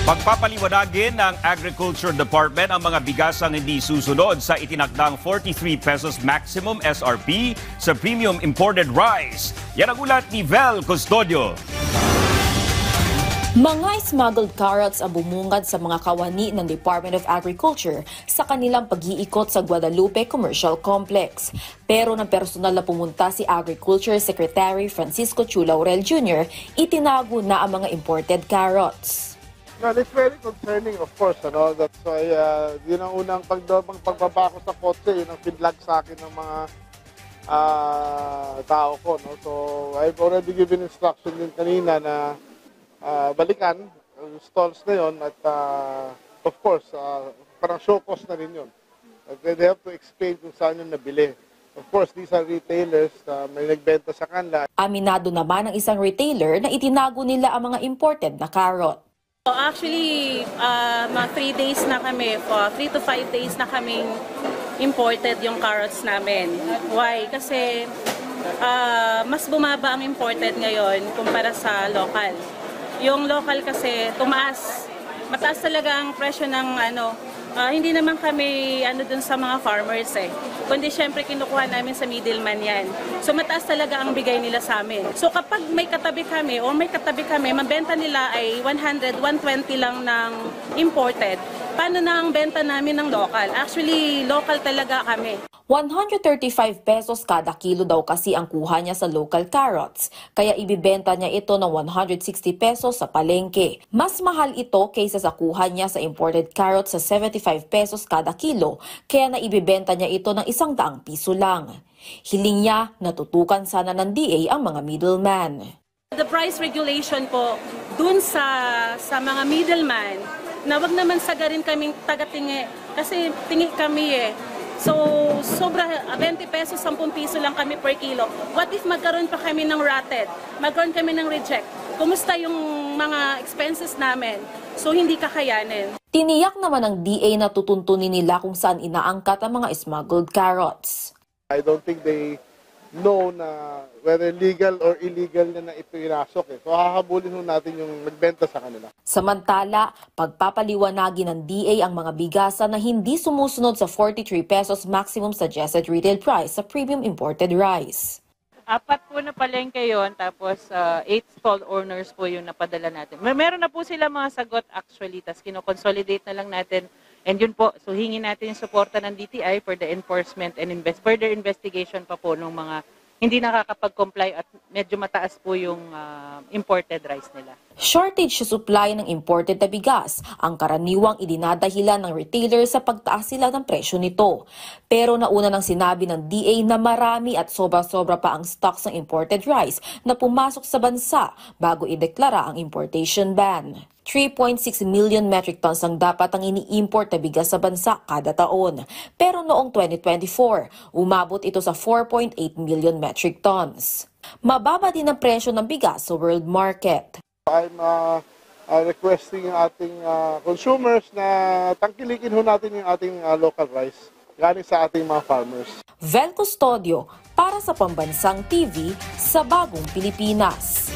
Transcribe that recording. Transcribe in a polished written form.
Pagpapaliwanagin ng Agriculture Department ang mga bigasang hindi susunod sa itinakdang 43 pesos maximum SRP sa premium imported rice. Yan ang ulat ni Vel Custodio. Mga smuggled carrots ang bumungad sa mga kawani ng Department of Agriculture sa kanilang pag-iikot sa Guadalupe Commercial Complex. Pero nang personal na pumunta si Agriculture Secretary Francisco Chu Laurel Jr., itinago na ang mga imported carrots. Well, it's very concerning, of course. That's why, yun ang unang pagbaba ko sa kotse, yun ang feedback sa akin ng mga tao ko. No? So, I've already given instruction din kanina na balikan ang stalls na yun at, of course, parang show cost na rin yun. They have to explain kung saan yun nabili. Of course, these are retailers, may nagbenta sa kanila. Aminado naman ng isang retailer na itinago nila ang mga imported na carrot. Actually, mga 3 days na kami, 3 to 5 days na kaming imported yung carrots namin. Why? Kasi mas bumaba ang imported ngayon kumpara sa local. Yung local kasi tumaas. Mataas talaga ang presyo ng hindi naman kami dun sa mga farmers kundi syempre kinukuha namin sa middleman yan. So mataas talaga ang bigay nila sa amin. So kapag may katabi kami, mabenta nila ay 100, 120 lang ng imported. Paano na ang benta namin ng local? Actually, local talaga kami. 135 pesos kada kilo daw kasi ang kuha niya sa local carrots, kaya ibibenta niya ito ng 160 pesos sa palengke. Mas mahal ito kaysa sa kuha niya sa imported carrots sa 75 pesos kada kilo, kaya naibibenta niya ito ng 100 piso lang. Hiling niya natutukan sana ng DA ang mga middleman. The price regulation po dun sa mga middleman na wag naman sagarin kaming taga-tingi kasi tingi kami So, sobra 20 pesos, 10 piso lang kami per kilo. What if magkaroon pa kami ng rotted? Magkaroon kami ng reject? Kumusta yung mga expenses namin? So, hindi kakayanin. Tiniyak naman ng DA na tutuntunin nila kung saan inaangkat ang mga smuggled carrots. I don't think they know na whether legal or illegal na ito inasok. So, hahabulin natin yung nagbenta sa kanila. Samantala, pagpapaliwanagin ng DA ang mga bigasan na hindi sumusunod sa 43 pesos maximum suggested retail price sa premium imported rice. 4 po na palengke yun, tapos 8 stall owners po yung napadala natin. Meron na po sila mga sagot actually, tapos kinoconsolidate na lang natin. And yun po, so hingin natin yung suporta ng DTI for the enforcement and further investigation pa po ng mga hindi nakakapag-comply at medyo mataas po yung imported rice nila. Shortage sa supply ng imported na bigas ang karaniwang idinadahilan ng retailer sa pagtaas sila ng presyo nito. Pero nauna nang sinabi ng DA na marami at sobra-sobra pa ang stocks ng imported rice na pumasok sa bansa bago ideklara ang importation ban. 3.6 million metric tons ang dapat ang ini-import na bigas sa bansa kada taon. Pero noong 2024, umabot ito sa 4.8 million metric tons. Mababa din ang presyo ng bigas sa world market. I'm requesting yung ating consumers na tangkilikin natin yung ating local rice galing sa ating mga farmers. Vel Custodio para sa Pambansang TV sa Bagong Pilipinas.